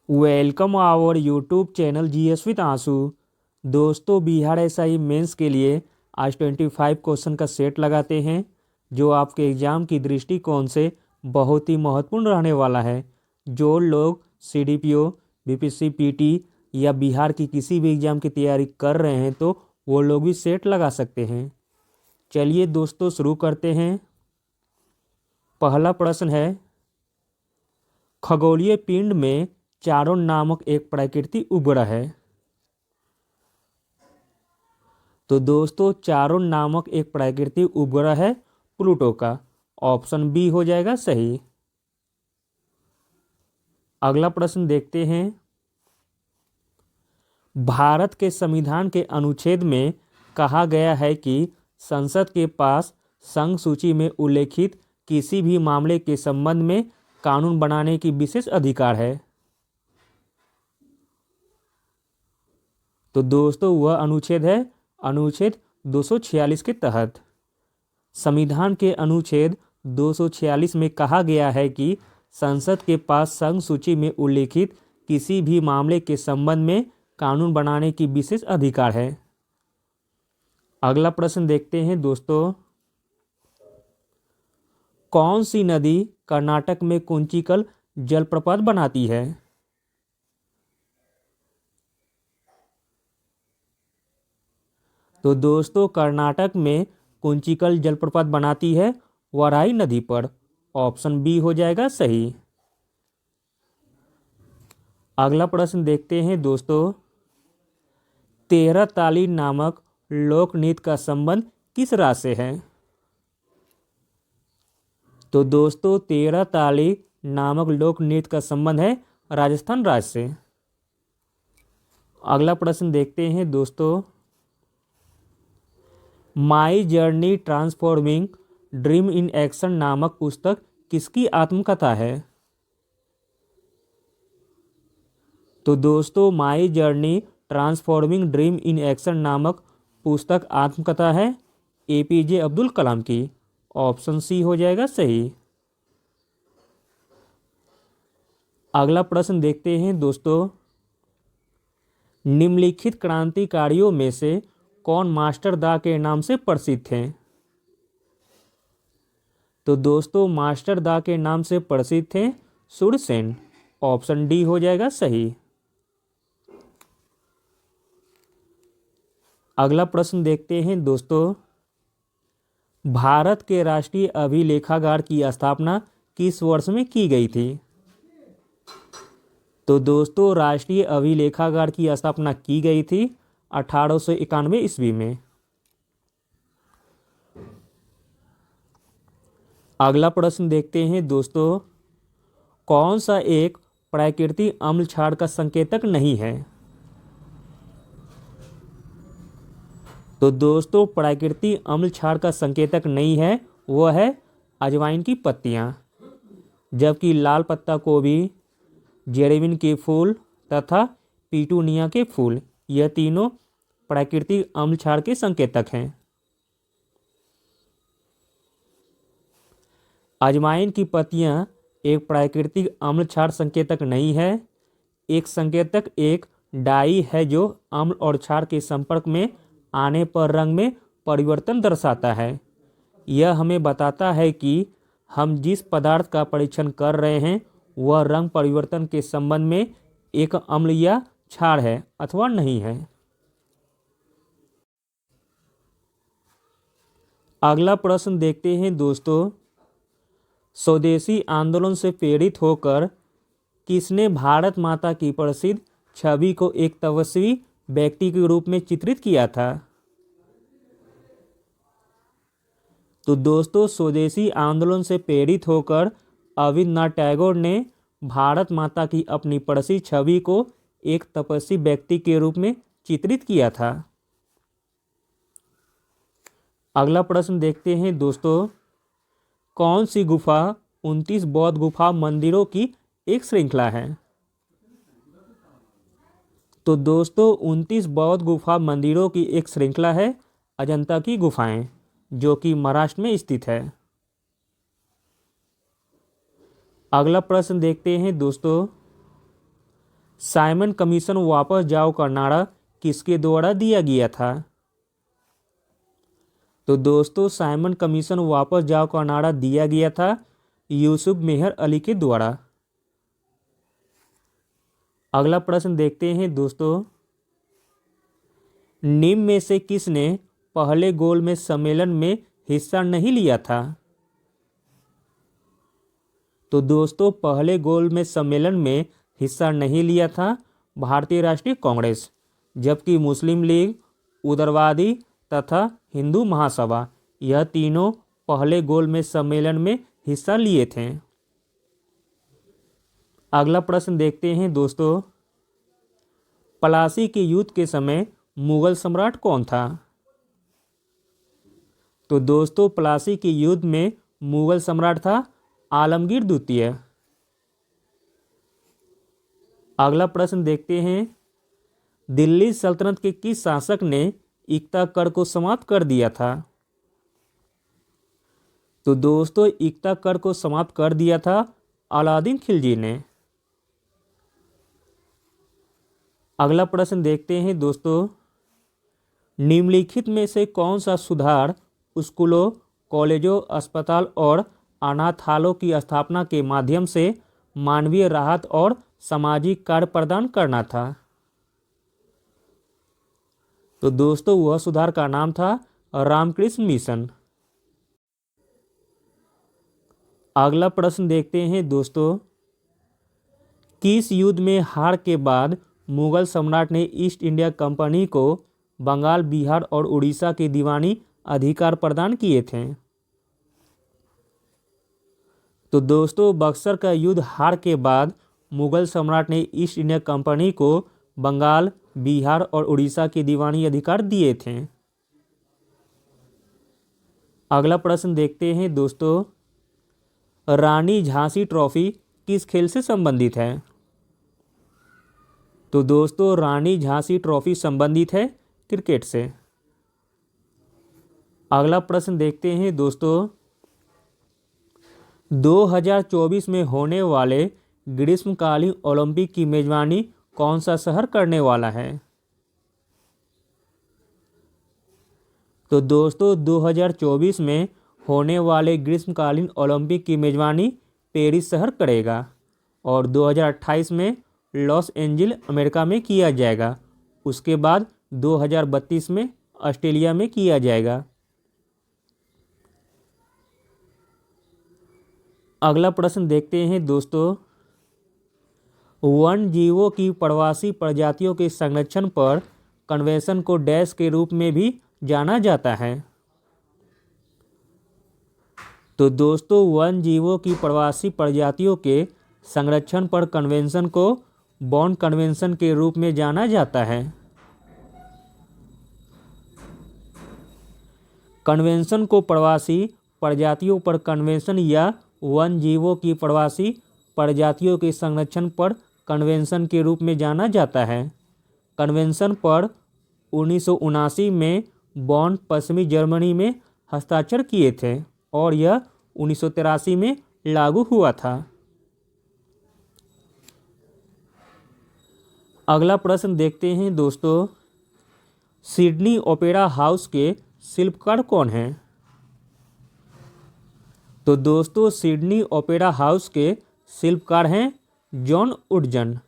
Welcome our YouTube channel GS with Aansu. दोस्तों, Bihar SI mains के लिए आज 25 क्वेश्चन का सेट लगाते हैं जो आपके एग्ज़ाम की दृष्टिकोण से बहुत ही महत्वपूर्ण रहने वाला है। जो लोग सीडीपीओ, बीपीएससी, पीटी या बिहार की किसी भी एग्ज़ाम की तैयारी कर रहे हैं तो वो लोग भी सेट लगा सकते हैं। चलिए दोस्तों, शुरू करते हैं। पहला प्रश्न है, खगोलीय पिंड में चारोन नामक एक प्राकृतिक उपग्रह है। तो दोस्तों, चारोन नामक एक प्राकृतिक उपग्रह है प्लूटो का। ऑप्शन बी हो जाएगा सही। अगला प्रश्न देखते हैं। भारत के संविधान के अनुच्छेद में कहा गया है कि संसद के पास संघ सूची में उल्लेखित किसी भी मामले के संबंध में कानून बनाने की विशेष अधिकार है। तो दोस्तों, वह अनुच्छेद है अनुच्छेद 246 के तहत। संविधान के अनुच्छेद 246 में कहा गया है कि संसद के पास संघ सूची में उल्लेखित किसी भी मामले के संबंध में कानून बनाने की विशेष अधिकार है। अगला प्रश्न देखते हैं दोस्तों। कौन सी नदी कर्नाटक में कुंचिकल जलप्रपात बनाती है? तो दोस्तों, कर्नाटक में कुंचिकल जलप्रपात बनाती है वराई नदी पर। ऑप्शन बी हो जाएगा सही। अगला प्रश्न देखते हैं दोस्तों। 13 ताली नामक लोक नृत्य का संबंध किस राज्य से है? तो दोस्तों, 13 ताली नामक लोक नृत्य का संबंध है राजस्थान राज्य से। अगला प्रश्न देखते हैं दोस्तों। My journey transforming dream in action नामक पुस्तक किसकी आत्मकथा है? तो दोस्तों, my journey transforming dream in action नामक पुस्तक आत्मकथा है एपीजे अब्दुल कलाम की। ऑप्शन सी हो जाएगा सही। अगला प्रश्न देखते हैं दोस्तों। निम्नलिखित क्रांतिकारियों में से कौन मास्टर दा के नाम से प्रसिद्ध थे? तो दोस्तों, मास्टर दा के नाम से प्रसिद्ध थे सूरसेन। ऑप्शन डी हो जाएगा सही। अगला प्रश्न देखते हैं दोस्तों। भारत के राष्ट्रीय अभिलेखागार की स्थापना किस वर्ष में की गई थी? तो दोस्तों, राष्ट्रीय अभिलेखागार की स्थापना की गई थी 1891 ईस्वी में। अगला प्रश्न देखते हैं दोस्तों। कौन सा एक प्राकृतिक अम्ल क्षार का संकेतक नहीं है? तो दोस्तों, प्राकृतिक अम्ल क्षार का संकेतक नहीं है, वह है अजवाइन की पत्तियां। जबकि लाल पत्ता गोभी, जेरेमिन के फूल तथा पीटूनिया के फूल, यह तीनों प्राकृतिक अम्ल क्षार के संकेतक हैं। अजवाइन की पत्तियां एक प्राकृतिक अम्ल क्षार संकेतक नहीं है। एक संकेतक एक डाई है जो अम्ल और क्षार के संपर्क में आने पर रंग में परिवर्तन दर्शाता है। यह हमें बताता है कि हम जिस पदार्थ का परीक्षण कर रहे हैं वह रंग परिवर्तन के संबंध में एक अम्ल या क्षार है अथवा नहीं है। अगला प्रश्न देखते हैं दोस्तों। स्वदेशी आंदोलन से प्रेरित होकर किसने भारत माता की प्रसिद्ध छवि को एक तपस्वी व्यक्ति के रूप में चित्रित किया था? तो दोस्तों, स्वदेशी आंदोलन से प्रेरित होकर रवींद्रनाथ टैगोर ने भारत माता की अपनी प्रसिद्ध छवि को एक तपस्वी व्यक्ति के रूप में चित्रित किया था। अगला प्रश्न देखते हैं दोस्तों। कौन सी गुफा 29 बौद्ध गुफा मंदिरों की एक श्रृंखला है? तो दोस्तों, 29 बौद्ध गुफा मंदिरों की एक श्रृंखला है अजंता की गुफाएं, जो कि महाराष्ट्र में स्थित है। अगला प्रश्न देखते हैं दोस्तों। साइमन कमीशन वापस जाओ का नारा किसके द्वारा दिया गया था? तो दोस्तों साइमन कमीशन वापस जाओ का नारा दिया गया था यूसुफ मेहर अली के द्वारा। अगला प्रश्न देखते हैं दोस्तों, निम्न में से किसने पहले गोलमेज सम्मेलन में हिस्सा नहीं लिया था? तो दोस्तों पहले गोलमेज सम्मेलन में हिस्सा नहीं लिया था भारतीय राष्ट्रीय कांग्रेस, जबकि मुस्लिम लीग, उदारवादी तथा हिंदू महासभा यह तीनों पहले गोलमेज सम्मेलन में हिस्सा लिए थे। अगला प्रश्न देखते हैं दोस्तों, प्लासी के युद्ध के समय मुगल सम्राट कौन था? तो दोस्तों प्लासी के युद्ध में मुगल सम्राट था आलमगीर द्वितीय। अगला प्रश्न देखते हैं, दिल्ली सल्तनत के किस शासक ने इक्ता कर को समाप्त कर दिया था? तो दोस्तों इक्ता कर को समाप्त कर दिया था अलाउद्दीन खिलजी ने। अगला प्रश्न देखते हैं दोस्तों, निम्नलिखित में से कौन सा सुधार स्कूलों, कॉलेजों, अस्पताल और अनाथालयों की स्थापना के माध्यम से मानवीय राहत और सामाजिक कार्य प्रदान करना था? तो दोस्तों वह सुधार का नाम था रामकृष्ण मिशन। अगला प्रश्न देखते हैं दोस्तों, किस युद्ध में हार के बाद मुगल सम्राट ने ईस्ट इंडिया कंपनी को बंगाल, बिहार और उड़ीसा के दीवानी अधिकार प्रदान किए थे? तो दोस्तों बक्सर का युद्ध हार के बाद मुगल सम्राट ने ईस्ट इंडिया कंपनी को बंगाल, बिहार और उड़ीसा के दीवानी अधिकार दिए थे। अगला प्रश्न देखते हैं दोस्तों, रानी झांसी ट्रॉफी किस खेल से संबंधित है? तो दोस्तों रानी झांसी ट्रॉफी संबंधित है क्रिकेट से। अगला प्रश्न देखते हैं दोस्तों, 2024 में होने वाले ग्रीष्मकालीन ओलंपिक की मेजबानी कौन सा शहर करने वाला है? तो दोस्तों 2024 में होने वाले ग्रीष्मकालीन ओलंपिक की मेजबानी पेरिस शहर करेगा और 2028 में लॉस एंजिल अमेरिका में किया जाएगा। उसके बाद 2032 में ऑस्ट्रेलिया में किया जाएगा। अगला प्रश्न देखते हैं दोस्तों, वन जीवों की प्रवासी प्रजातियों के संरक्षण पर कन्वेंशन को डैश के रूप में भी जाना जाता है? तो दोस्तों वन जीवों की प्रवासी प्रजातियों के संरक्षण पर कन्वेंशन को बॉन कन्वेंशन के रूप में जाना जाता है। कन्वेंशन को प्रवासी प्रजातियों पर कन्वेंशन या वन जीवों की प्रवासी प्रजातियों के संरक्षण पर कन्वेंशन के रूप में जाना जाता है। कन्वेंशन पर 1979 में बॉन पश्चिमी जर्मनी में हस्ताक्षर किए थे और यह 1983 में लागू हुआ था। अगला प्रश्न देखते हैं दोस्तों, सिडनी ओपेरा हाउस के शिल्पकार कौन हैं? तो दोस्तों सिडनी ओपेरा हाउस के शिल्पकार हैं जॉन वुडजन।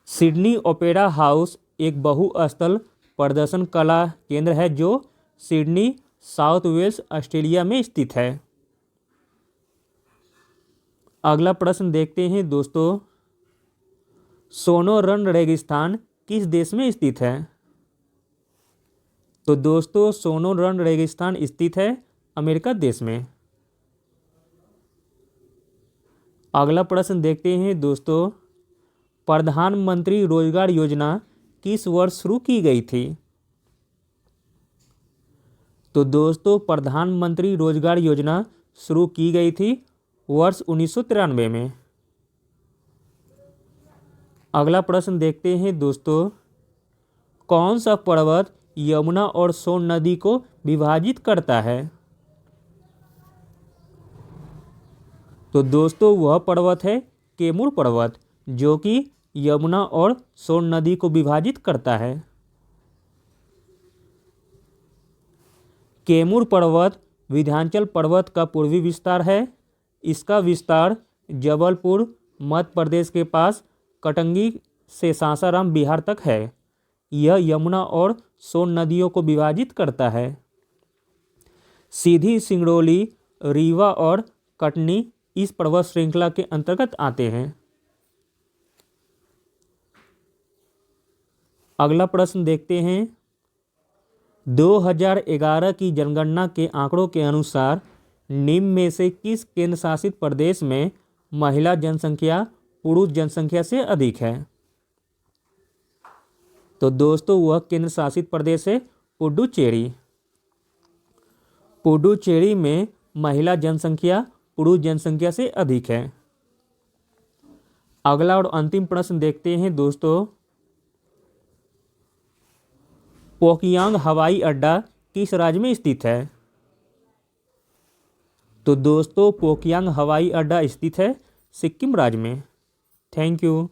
सिडनी ओपेरा हाउस एक बहुस्थल प्रदर्शन कला केंद्र है जो सिडनी, साउथ वेल्स, ऑस्ट्रेलिया में स्थित है। अगला प्रश्न देखते हैं दोस्तों, सोनोरन रेगिस्तान किस देश में स्थित है? तो दोस्तों सोनोरन रेगिस्तान स्थित है अमेरिका देश में। अगला प्रश्न देखते हैं दोस्तों, प्रधानमंत्री रोजगार योजना किस वर्ष शुरू की गई थी? तो दोस्तों प्रधानमंत्री रोजगार योजना शुरू की गई थी वर्ष 1993 में। अगला प्रश्न देखते हैं दोस्तों, कौन सा पर्वत यमुना और सोन नदी को विभाजित करता है? तो दोस्तों वह पर्वत है केमूर पर्वत, जो कि यमुना और सोन नदी को विभाजित करता है। केमूर पर्वत विंध्याचल पर्वत का पूर्वी विस्तार है। इसका विस्तार जबलपुर मध्य प्रदेश के पास कटंगी से सासाराम बिहार तक है। यह यमुना और सोन नदियों को विभाजित करता है। सीधी, सिंगरौली, रीवा और कटनी इस पर्वत श्रृंखला के अंतर्गत आते हैं। अगला प्रश्न देखते हैं। 2011 की जनगणना के आंकड़ों के अनुसार निम्न में से किस केंद्र शासित प्रदेश में महिला जनसंख्या पुरुष जनसंख्या से अधिक है? तो दोस्तों वह केंद्र शासित प्रदेश है पुडुचेरी। पुडुचेरी में महिला जनसंख्या पुरुष जनसंख्या से अधिक है। अगला और अंतिम प्रश्न देखते हैं दोस्तों। पोकियांग हवाई अड्डा किस राज्य में स्थित है? तो दोस्तों पोकियांग हवाई अड्डा स्थित है सिक्किम राज्य में। Thank you.